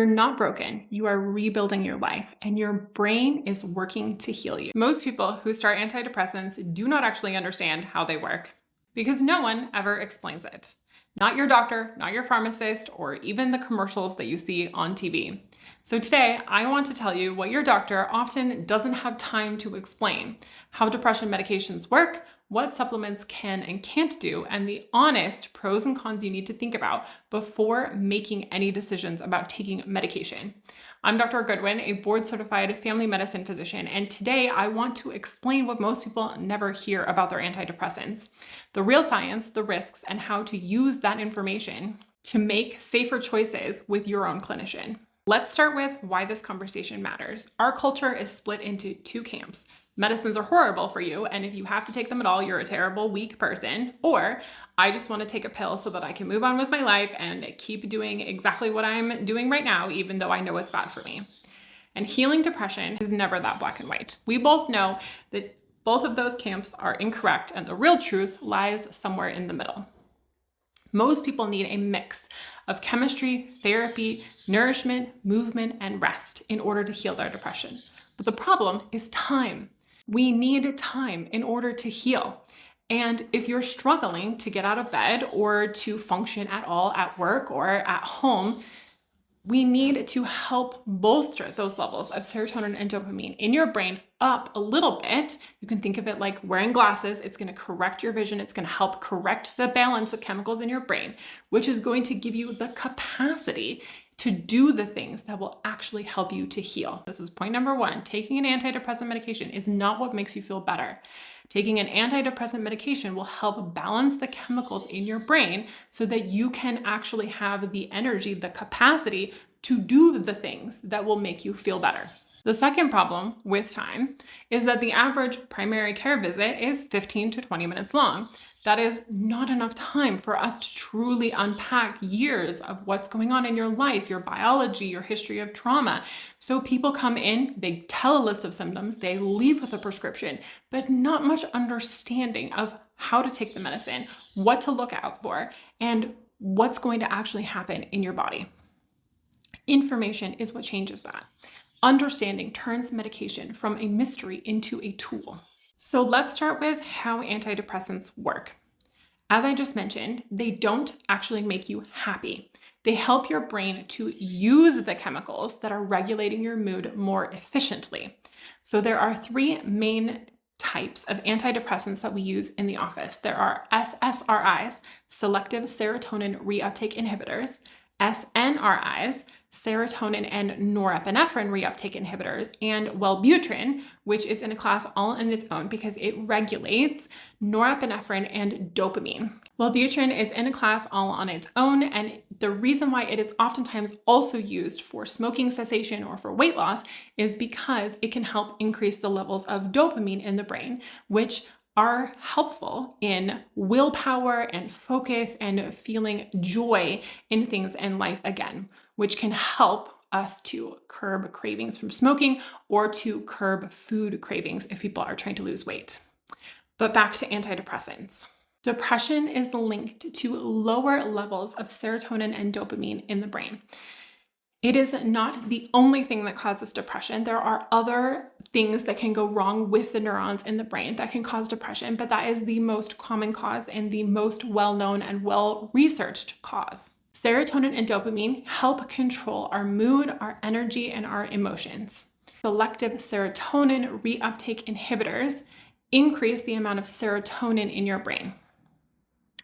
You're not broken. You are rebuilding your life, and your brain is working to heal you. Most people who start antidepressants do not actually understand how they work because no one ever explains it. Not your doctor, not your pharmacist, or even the commercials that you see on TV. So today, I want to tell you what your doctor often doesn't have time to explain, how depression medications work, what supplements can and can't do, and the honest pros and cons you need to think about before making any decisions about taking medication. I'm Dr. Goodwin, a board-certified family medicine physician, and today I want to explain what most people never hear about their antidepressants, the real science, the risks, and how to use that information to make safer choices with your own clinician. Let's start with why this conversation matters. Our culture is split into two camps. Medicines are horrible for you, and if you have to take them at all, you're a terrible, weak person. Or I just want to take a pill so that I can move on with my life and keep doing exactly what I'm doing right now, even though I know it's bad for me. And healing depression is never that black and white. We both know that both of those camps are incorrect, and the real truth lies somewhere in the middle. Most people need a mix of chemistry, therapy, nourishment, movement, and rest in order to heal their depression. But the problem is time. We need time in order to heal. And if you're struggling to get out of bed or to function at all at work or at home, we need to help bolster those levels of serotonin and dopamine in your brain up a little bit. You can think of it like wearing glasses. It's going to correct your vision. It's going to help correct the balance of chemicals in your brain, which is going to give you the capacity to do the things that will actually help you to heal. This is point number one. Taking an antidepressant medication is not what makes you feel better. Taking an antidepressant medication will help balance the chemicals in your brain so that you can actually have the energy, the capacity to do the things that will make you feel better. The second problem with time is that the average primary care visit is 15 to 20 minutes long. That is not enough time for us to truly unpack years of what's going on in your life, your biology, your history of trauma. So people come in, they tell a list of symptoms, they leave with a prescription, but not much understanding of how to take the medicine, what to look out for, and what's going to actually happen in your body. Information is what changes that. Understanding turns medication from a mystery into a tool. So let's start with how antidepressants work. As I just mentioned, they don't actually make you happy. They help your brain to use the chemicals that are regulating your mood more efficiently. So there are three main types of antidepressants that we use in the office. There are SSRIs, selective serotonin reuptake inhibitors, SNRIs, serotonin and norepinephrine reuptake inhibitors, and Wellbutrin, which is in a class all on its own because it regulates norepinephrine and dopamine. Wellbutrin is in a class all on its own, and the reason why it is oftentimes also used for smoking cessation or for weight loss is because it can help increase the levels of dopamine in the brain, which are helpful in willpower and focus and feeling joy in things in life again, which can help us to curb cravings from smoking or to curb food cravings if people are trying to lose weight. But back to antidepressants. Depression is linked to lower levels of serotonin and dopamine in the brain. It is not the only thing that causes depression. There are other things that can go wrong with the neurons in the brain that can cause depression, but that is the most common cause and the most well-known and well-researched cause. Serotonin and dopamine help control our mood, our energy, and our emotions. Selective serotonin reuptake inhibitors increase the amount of serotonin in your brain.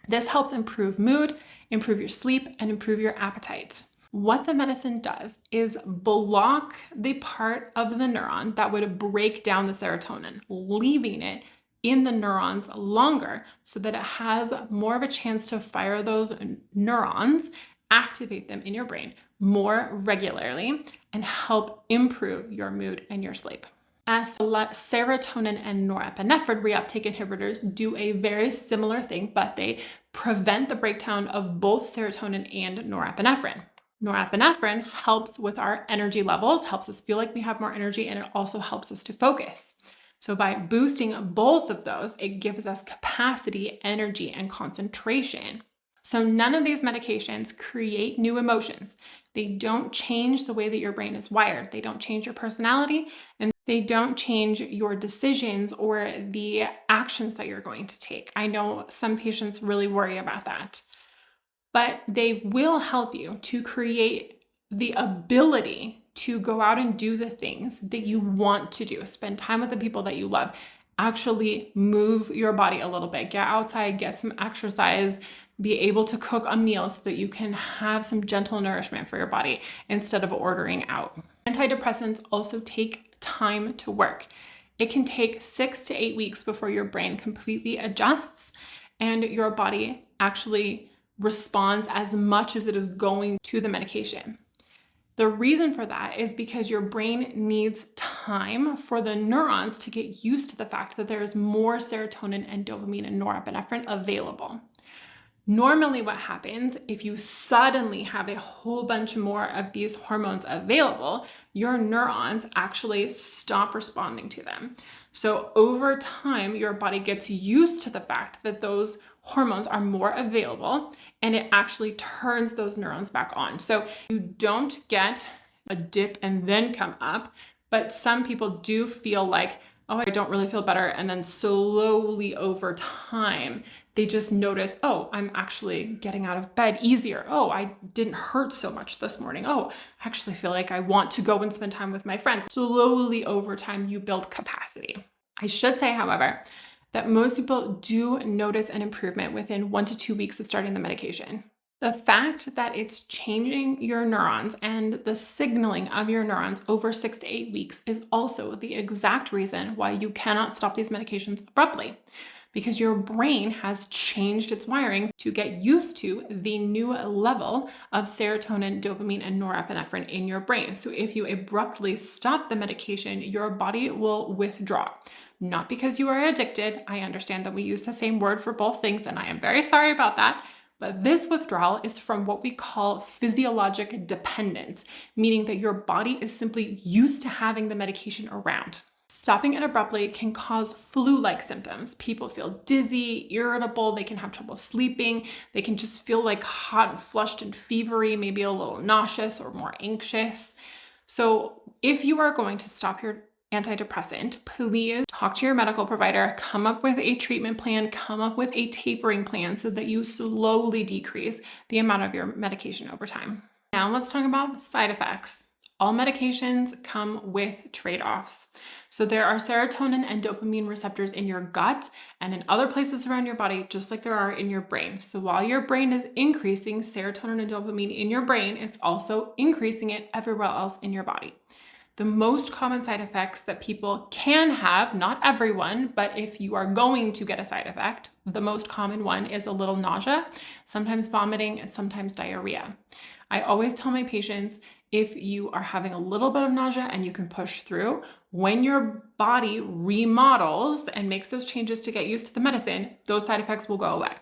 This helps improve mood, improve your sleep, and improve your appetite. What the medicine does is block the part of the neuron that would break down the serotonin, leaving it in the neurons longer so that it has more of a chance to fire those neurons, activate them in your brain more regularly, and help improve your mood and your sleep. As serotonin and norepinephrine reuptake inhibitors do a very similar thing, but they prevent the breakdown of both serotonin and norepinephrine. Norepinephrine helps with our energy levels, helps us feel like we have more energy, and it also helps us to focus. So by boosting both of those, it gives us capacity, energy, and concentration. So none of these medications create new emotions. They don't change the way that your brain is wired. They don't change your personality, and they don't change your decisions or the actions that you're going to take. I know some patients really worry about that, but they will help you to create the ability to go out and do the things that you want to do. Spend time with the people that you love. Actually move your body a little bit. Get outside, get some exercise, be able to cook a meal so that you can have some gentle nourishment for your body instead of ordering out. Antidepressants also take time to work. It can take 6 to 8 weeks before your brain completely adjusts and your body actually responds as much as it is going to the medication. The reason for that is because your brain needs time for the neurons to get used to the fact that there is more serotonin and dopamine and norepinephrine available. Normally what happens if you suddenly have a whole bunch more of these hormones available, your neurons actually stop responding to them. So over time, your body gets used to the fact that those hormones are more available and it actually turns those neurons back on. So you don't get a dip and then come up, but some people do feel like, oh, I don't really feel better. And then slowly over time, they just notice, oh, I'm actually getting out of bed easier. Oh, I didn't hurt so much this morning. Oh, I actually feel like I want to go and spend time with my friends. Slowly over time, you build capacity. I should say, however, that most people do notice an improvement within 1 to 2 weeks of starting the medication. The fact that it's changing your neurons and the signaling of your neurons over 6 to 8 weeks is also the exact reason why you cannot stop these medications abruptly, because your brain has changed its wiring to get used to the new level of serotonin, dopamine, and norepinephrine in your brain. So if you abruptly stop the medication, your body will withdraw. Not because you are addicted. I understand that we use the same word for both things, and I am very sorry about that. But this withdrawal is from what we call physiologic dependence, meaning that your body is simply used to having the medication around. Stopping it abruptly can cause flu-like symptoms. People feel dizzy, irritable, they can have trouble sleeping, they can just feel like hot and flushed and fevery, maybe a little nauseous or more anxious. So if you are going to stop your antidepressant, please talk to your medical provider, come up with a treatment plan, come up with a tapering plan so that you slowly decrease the amount of your medication over time. Now let's talk about side effects. All medications come with trade-offs. So there are serotonin and dopamine receptors in your gut and in other places around your body, just like there are in your brain. So while your brain is increasing serotonin and dopamine in your brain, it's also increasing it everywhere else in your body. The most common side effects that people can have, not everyone, but if you are going to get a side effect, the most common one is a little nausea, sometimes vomiting, and sometimes diarrhea. I always tell my patients, if you are having a little bit of nausea and you can push through, when your body remodels and makes those changes to get used to the medicine, those side effects will go away.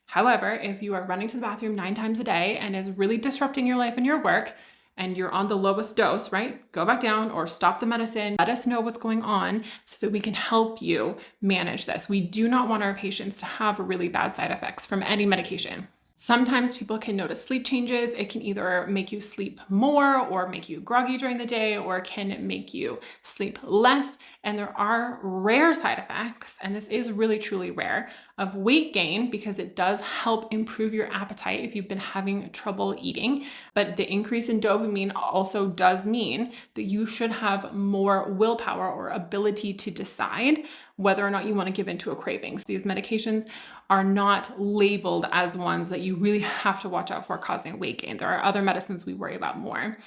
However, if you are running to the bathroom 9 times a day and is really disrupting your life and your work, and you're on the lowest dose, right? Go back down or stop the medicine. Let us know what's going on so that we can help you manage this. We do not want our patients to have really bad side effects from any medication. Sometimes people can notice sleep changes. It can either make you sleep more or make you groggy during the day or can make you sleep less. And there are rare side effects, and this is really truly rare, of weight gain because it does help improve your appetite if you've been having trouble eating. But the increase in dopamine also does mean that you should have more willpower or ability to decide whether or not you want to give into a craving. So these medications are not labeled as ones that you really have to watch out for causing weight gain. There are other medicines we worry about more.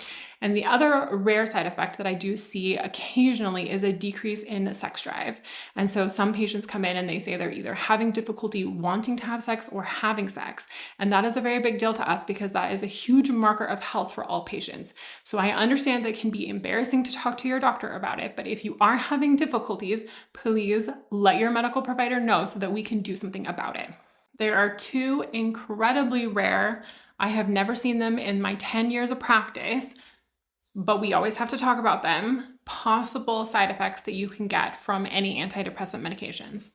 And the other rare side effect that I do see occasionally is a decrease in sex drive. And so some patients come in and they say they're either having difficulty wanting to have sex or having sex. And that is a very big deal to us because that is a huge marker of health for all patients. So I understand that it can be embarrassing to talk to your doctor about it, but if you are having difficulties, please let your medical provider know so that we can do something about it. There are two incredibly rare, I have never seen them in my 10 years of practice, but we always have to talk about them, possible side effects that you can get from any antidepressant medications.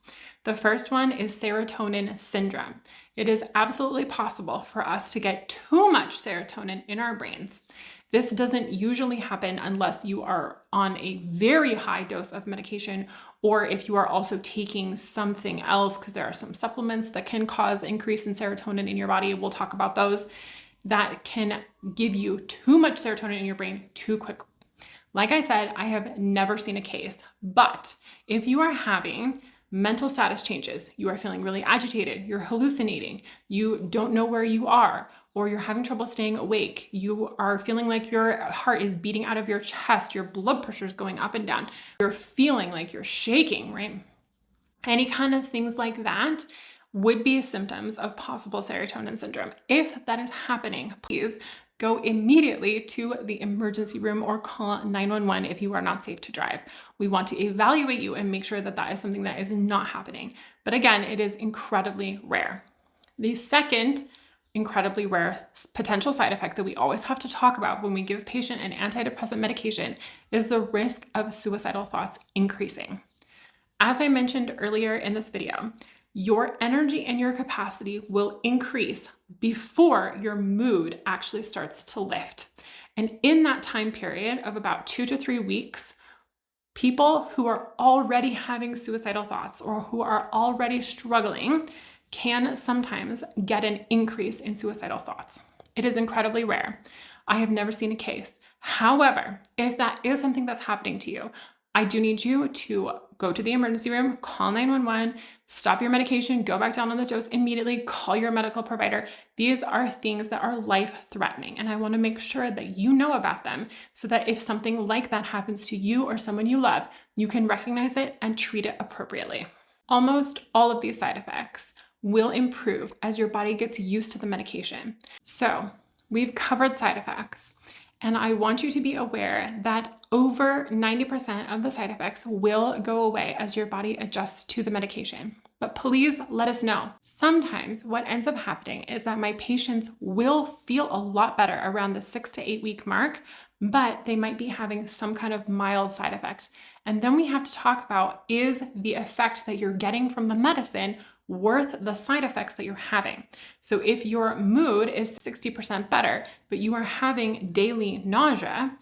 The first one is serotonin syndrome. It is absolutely possible for us to get too much serotonin in our brains. This doesn't usually happen unless you are on a very high dose of medication, or if you are also taking something else, because there are some supplements that can cause increase in serotonin in your body. We'll talk about those that can give you too much serotonin in your brain too quickly. Like I said, I have never seen a case, but if you are having mental status changes, you are feeling really agitated, you're hallucinating, you don't know where you are, or you're having trouble staying awake, you are feeling like your heart is beating out of your chest, your blood pressure is going up and down, you're feeling like you're shaking, right? Any kind of things like that would be symptoms of possible serotonin syndrome. If that is happening, please go immediately to the emergency room or call 911 if you are not safe to drive. We want to evaluate you and make sure that that is something that is not happening. But again, it is incredibly rare. The second incredibly rare potential side effect that we always have to talk about when we give a patient an antidepressant medication is the risk of suicidal thoughts increasing. As I mentioned earlier in this video, your energy and your capacity will increase before your mood actually starts to lift. And in that time period of about 2 to 3 weeks, people who are already having suicidal thoughts or who are already struggling can sometimes get an increase in suicidal thoughts. It is incredibly rare. I have never seen a case. However, if that is something that's happening to you, I do need you to go to the emergency room, call 911, stop your medication, go back down on the dose immediately, call your medical provider. These are things that are life-threatening, and I want to make sure that you know about them so that if something like that happens to you or someone you love, you can recognize it and treat it appropriately. Almost all of these side effects will improve as your body gets used to the medication. So we've covered side effects. And I want you to be aware that over 90% of the side effects will go away as your body adjusts to the medication. But please let us know. Sometimes what ends up happening is that my patients will feel a lot better around the 6 to 8 week mark, but they might be having some kind of mild side effect. And then we have to talk about, is the effect that you're getting from the medicine worth the side effects that you're having? So if your mood is 60% better, but you are having daily nausea,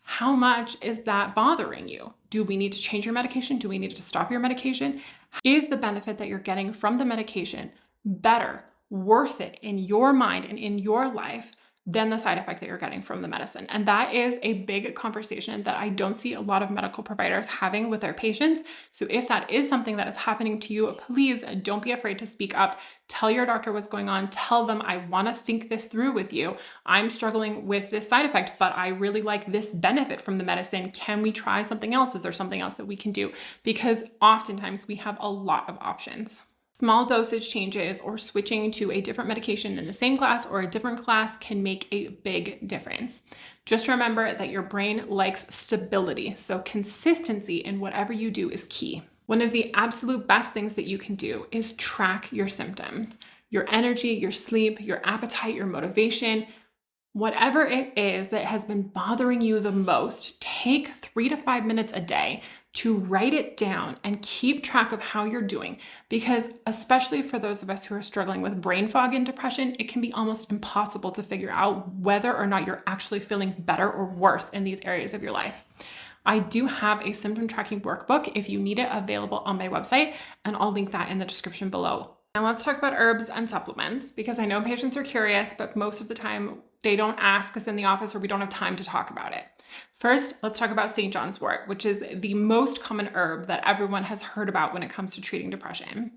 how much is that bothering you? Do we need to change your medication? Do we need to stop your medication? Is the benefit that you're getting from the medication better, worth it in your mind and in your life than the side effect that you're getting from the medicine? And that is a big conversation that I don't see a lot of medical providers having with their patients. So if that is something that is happening to you, please don't be afraid to speak up. Tell your doctor what's going on. Tell them, I want to think this through with you. I'm struggling with this side effect, but I really like this benefit from the medicine. Can we try something else? Is there something else that we can do? Because oftentimes we have a lot of options. Small dosage changes or switching to a different medication in the same class or a different class can make a big difference. Just remember that your brain likes stability, so consistency in whatever you do is key. One of the absolute best things that you can do is track your symptoms, your energy, your sleep, your appetite, your motivation. Whatever it is that has been bothering you the most, take 3 to 5 minutes a day to write it down and keep track of how you're doing. Because especially for those of us who are struggling with brain fog and depression, it can be almost impossible to figure out whether or not you're actually feeling better or worse in these areas of your life. I do have a symptom tracking workbook if you need it available on my website, and I'll link that in the description below. Now let's talk about herbs and supplements, because I know patients are curious, but most of the time they don't ask us in the office or we don't have time to talk about it. First, let's talk about St. John's wort, which is the most common herb that everyone has heard about when it comes to treating depression.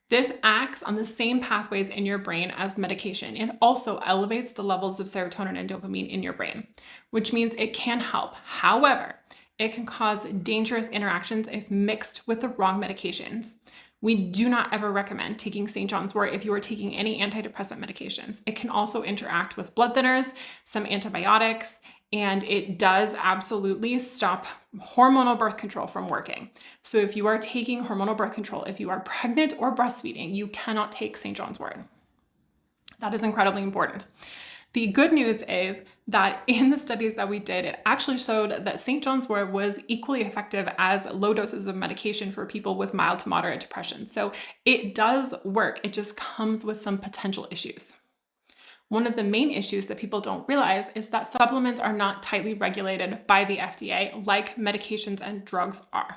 This acts on the same pathways in your brain as medication. It also elevates the levels of serotonin and dopamine in your brain, which means it can help. However, it can cause dangerous interactions if mixed with the wrong medications. We do not ever recommend taking St. John's wort if you are taking any antidepressant medications. It can also interact with blood thinners, some antibiotics, and it does absolutely stop hormonal birth control from working. So if you are taking hormonal birth control, if you are pregnant or breastfeeding, you cannot take St. John's wort. That is incredibly important. The good news is that in the studies that we did, it actually showed that St. John's wort was equally effective as low doses of medication for people with mild to moderate depression. So it does work. It just comes with some potential issues. One of the main issues that people don't realize is that supplements are not tightly regulated by the FDA like medications and drugs are.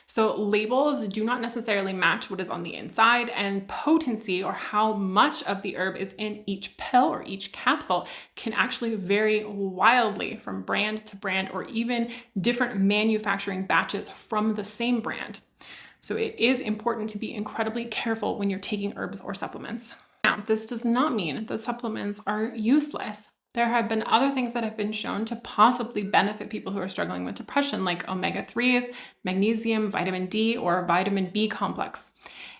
So labels do not necessarily match what is on the inside, and potency, or how much of the herb is in each pill or each capsule, can actually vary wildly from brand to brand, or even different manufacturing batches from the same brand. So it is important to be incredibly careful when you're taking herbs or supplements. Now, this does not mean that supplements are useless. There have been other things that have been shown to possibly benefit people who are struggling with depression, like omega-3s, magnesium, vitamin D, or vitamin B complex.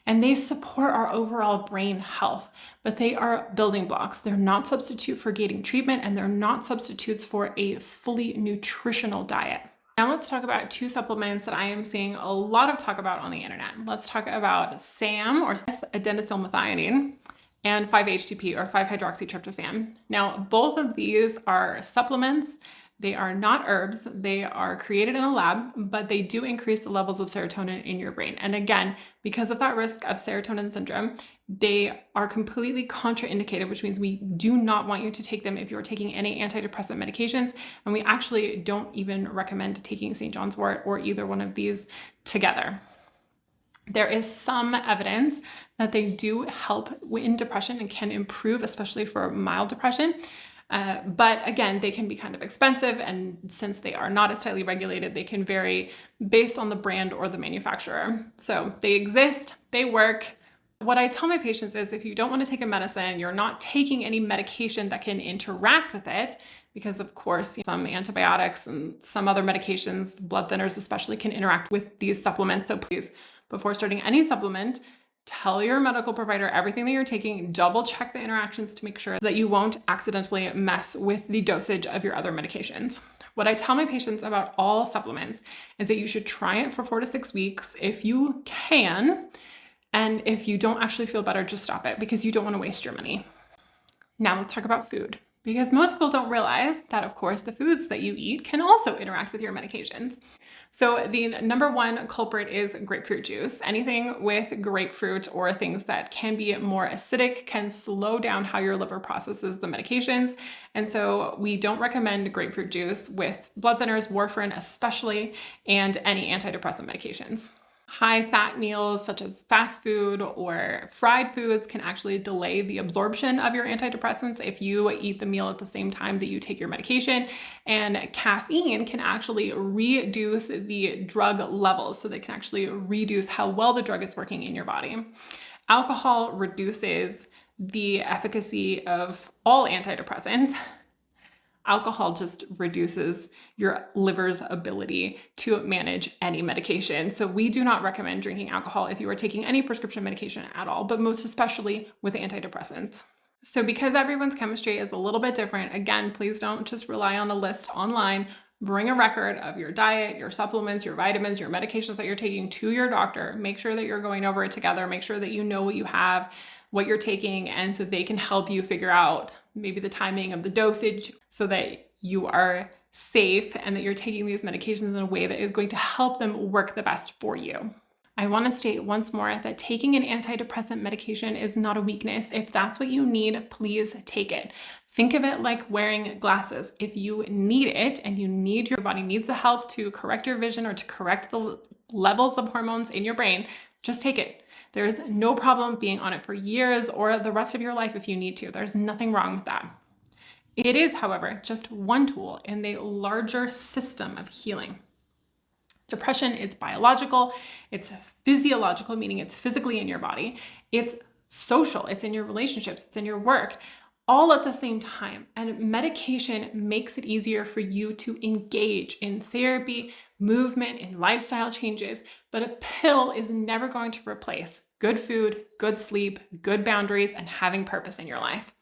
And they support our overall brain health, but they are building blocks. They're not substitute for gating treatment, and they're not substitutes for a fully nutritional diet. Now let's talk about two supplements that I am seeing a lot of talk about on the internet. Let's talk about SAM, or adenosylmethionine, and 5-HTP, or 5-hydroxytryptophan. Now, both of these are supplements. They are not herbs. They are created in a lab, but they do increase the levels of serotonin in your brain. And again, because of that risk of serotonin syndrome, they are completely contraindicated, which means we do not want you to take them if you're taking any antidepressant medications. And we actually don't even recommend taking St. John's wort or either one of these together. There is some evidence that they do help in depression and can improve, especially for mild depression. But again, they can be kind of expensive, and since they are not as tightly regulated, they can vary based on the brand or the manufacturer. So they exist, they work. What I tell my patients is, if you don't want to take a medicine, you're not taking any medication that can interact with it, because of course, some antibiotics and some other medications, blood thinners especially, can interact with these supplements. So please, before starting any supplement, tell your medical provider everything that you're taking, double check the interactions to make sure that you won't accidentally mess with the dosage of your other medications. What I tell my patients about all supplements is that you should try it for 4 to 6 weeks if you can. And if you don't actually feel better, just stop it, because you don't want to waste your money. Now let's talk about food, because most people don't realize that, of course, the foods that you eat can also interact with your medications. So the number one culprit is grapefruit juice. Anything with grapefruit or things that can be more acidic can slow down how your liver processes the medications. And so we don't recommend grapefruit juice with blood thinners, warfarin especially, and any antidepressant medications. High-fat meals such as fast food or fried foods can actually delay the absorption of your antidepressants if you eat the meal at the same time that you take your medication. And caffeine can actually reduce the drug levels, so they can actually reduce how well the drug is working in your body. Alcohol reduces the efficacy of all antidepressants. Alcohol just reduces your liver's ability to manage any medication. So we do not recommend drinking alcohol if you are taking any prescription medication at all, but most especially with antidepressants. So because everyone's chemistry is a little bit different, again, please don't just rely on a list online. Bring a record of your diet, your supplements, your vitamins, your medications that you're taking to your doctor. Make sure that you're going over it together. Make sure that you know what you have, what you're taking, and so they can help you figure out maybe the timing of the dosage so that you are safe and that you're taking these medications in a way that is going to help them work the best for you. I want to state once more that taking an antidepressant medication is not a weakness. If that's what you need, please take it. Think of it like wearing glasses. If you need it and your body needs the help to correct your vision or to correct the levels of hormones in your brain, just take it. There's no problem being on it for years or the rest of your life if you need to. There's nothing wrong with that. It is, however, just one tool in the larger system of healing. Depression is biological, it's physiological, meaning it's physically in your body, it's social, it's in your relationships, it's in your work, all at the same time. And medication makes it easier for you to engage in therapy, movement, in lifestyle changes, but a pill is never going to replace good food, good sleep, good boundaries, and having purpose in your life.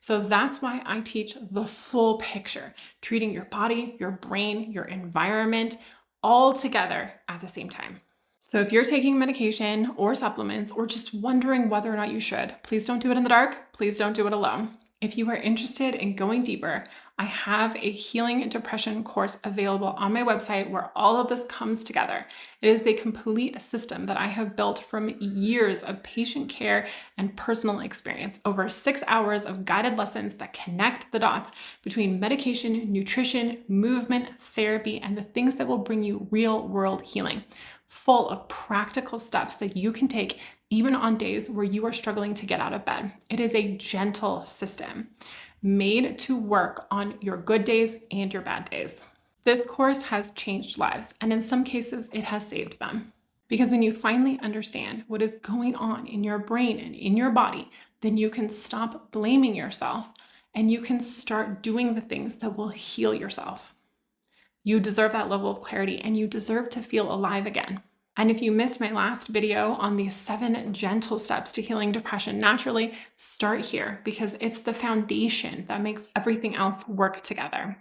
So that's why I teach the full picture, treating your body, your brain, your environment, all together at the same time. So if you're taking medication or supplements or just wondering whether or not you should, please don't do it in the dark. Please don't do it alone. If you are interested in going deeper, I have a healing depression course available on my website where all of this comes together. It is a complete system that I have built from years of patient care and personal experience, over 6 hours of guided lessons that connect the dots between medication, nutrition, movement, therapy, and the things that will bring you real-world healing, full of practical steps that you can take even on days where you are struggling to get out of bed. It is a gentle system made to work on your good days and your bad days. This course has changed lives, and in some cases, it has saved them. Because when you finally understand what is going on in your brain and in your body, then you can stop blaming yourself and you can start doing the things that will heal yourself. You deserve that level of clarity and you deserve to feel alive again. And if you missed my last video on the 7 gentle steps to healing depression naturally, start here because it's the foundation that makes everything else work together.